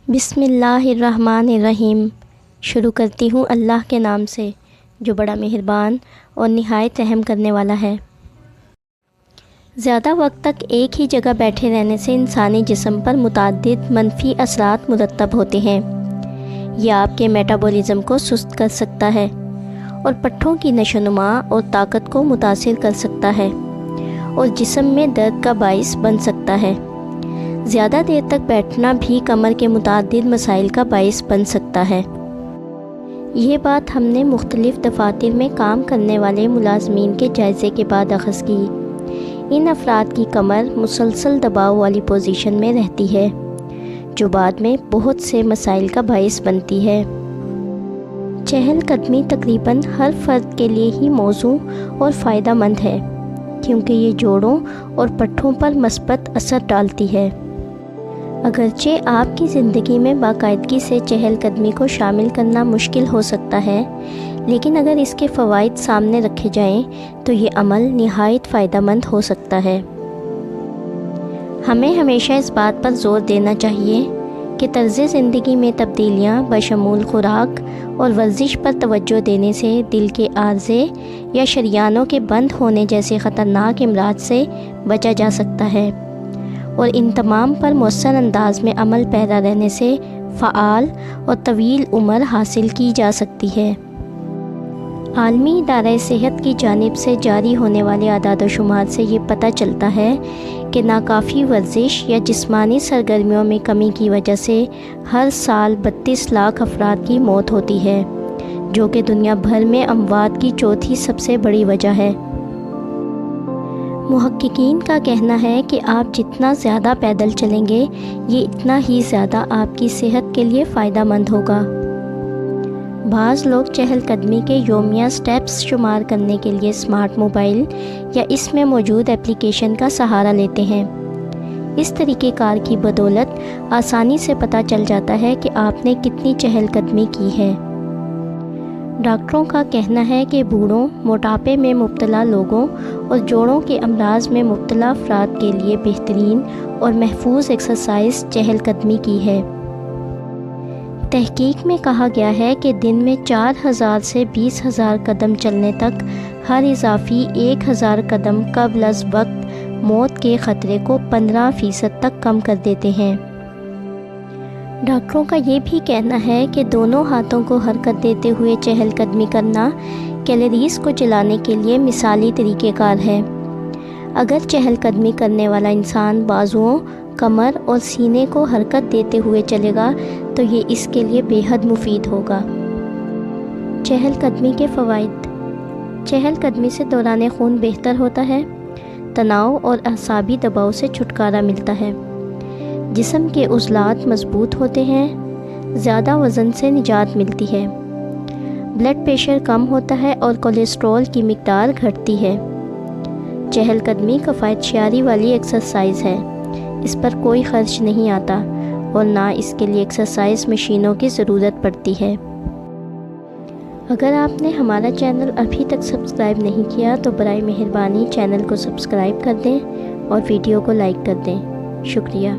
بسم اللہ الرحمن الرحیم۔ شروع کرتی ہوں اللہ کے نام سے جو بڑا مہربان اور نہایت رحم کرنے والا ہے۔ زیادہ وقت تک ایک ہی جگہ بیٹھے رہنے سے انسانی جسم پر متعدد منفی اثرات مرتب ہوتے ہیں۔ یہ آپ کے میٹابولزم کو سست کر سکتا ہے اور پٹھوں کی نشو و نما اور طاقت کو متاثر کر سکتا ہے اور جسم میں درد کا باعث بن سکتا ہے۔ زیادہ دیر تک بیٹھنا بھی کمر کے متعدد مسائل کا باعث بن سکتا ہے۔ یہ بات ہم نے مختلف دفاتر میں کام کرنے والے ملازمین کے جائزے کے بعد اخذ کی۔ ان افراد کی کمر مسلسل دباؤ والی پوزیشن میں رہتی ہے جو بعد میں بہت سے مسائل کا باعث بنتی ہے۔ چہل قدمی تقریباً ہر فرد کے لیے ہی موزوں اور فائدہ مند ہے کیونکہ یہ جوڑوں اور پٹھوں پر مثبت اثر ڈالتی ہے۔ اگرچہ آپ کی زندگی میں باقاعدگی سے چہل قدمی کو شامل کرنا مشکل ہو سکتا ہے، لیکن اگر اس کے فوائد سامنے رکھے جائیں تو یہ عمل نہایت فائدہ مند ہو سکتا ہے۔ ہمیں ہمیشہ اس بات پر زور دینا چاہیے کہ طرز زندگی میں تبدیلیاں بشمول خوراک اور ورزش پر توجہ دینے سے دل کے عارضے یا شریانوں کے بند ہونے جیسے خطرناک امراض سے بچا جا سکتا ہے، اور ان تمام پر مؤثر انداز میں عمل پیرا رہنے سے فعال اور طویل عمر حاصل کی جا سکتی ہے۔ عالمی ادارہ صحت کی جانب سے جاری ہونے والے اعداد و شمار سے یہ پتہ چلتا ہے کہ ناکافی ورزش یا جسمانی سرگرمیوں میں کمی کی وجہ سے ہر سال 32 لاکھ افراد کی موت ہوتی ہے، جو کہ دنیا بھر میں اموات کی چوتھی سب سے بڑی وجہ ہے۔ محققین کا کہنا ہے کہ آپ جتنا زیادہ پیدل چلیں گے، یہ اتنا ہی زیادہ آپ کی صحت کے لیے فائدہ مند ہوگا۔ بعض لوگ چہل قدمی کے یومیہ سٹیپس شمار کرنے کے لیے اسمارٹ موبائل یا اس میں موجود ایپلیکیشن کا سہارا لیتے ہیں۔ اس طریقہ کار کی بدولت آسانی سے پتہ چل جاتا ہے کہ آپ نے کتنی چہل قدمی کی ہے۔ ڈاکٹروں کا کہنا ہے کہ بوڑھوں، موٹاپے میں مبتلا لوگوں اور جوڑوں کے امراض میں مبتلا افراد کے لیے بہترین اور محفوظ ایکسرسائز چہل قدمی کی ہے۔ تحقیق میں کہا گیا ہے کہ دن میں 4000 سے 20,000 قدم چلنے تک ہر اضافی 1000 قدم قبل از وقت موت کے خطرے کو 15% تک کم کر دیتے ہیں۔ ڈاکٹروں کا یہ بھی کہنا ہے کہ دونوں ہاتھوں کو حرکت دیتے ہوئے چہل قدمی کرنا کیلوریز کو جلانے کے لیے مثالی طریقہ کار ہے۔ اگر چہل قدمی کرنے والا انسان بازوؤں، کمر اور سینے کو حرکت دیتے ہوئے چلے گا تو یہ اس کے لیے بے حد مفید ہوگا۔ چہل قدمی کے فوائد۔ چہل قدمی سے دوران خون بہتر ہوتا ہے، تناؤ اور اعصابی دباؤ سے چھٹکارا ملتا ہے، جسم کے عضلات مضبوط ہوتے ہیں، زیادہ وزن سے نجات ملتی ہے، بلڈ پریشر کم ہوتا ہے اور کولیسٹرول کی مقدار گھٹتی ہے۔ چہل قدمی کفایت شعاری والی ایکسرسائز ہے، اس پر کوئی خرچ نہیں آتا اور نہ اس کے لیے ایکسرسائز مشینوں کی ضرورت پڑتی ہے۔ اگر آپ نے ہمارا چینل ابھی تک سبسکرائب نہیں کیا تو برائے مہربانی چینل کو سبسکرائب کر دیں اور ویڈیو کو لائک کر دیں۔ شکریہ۔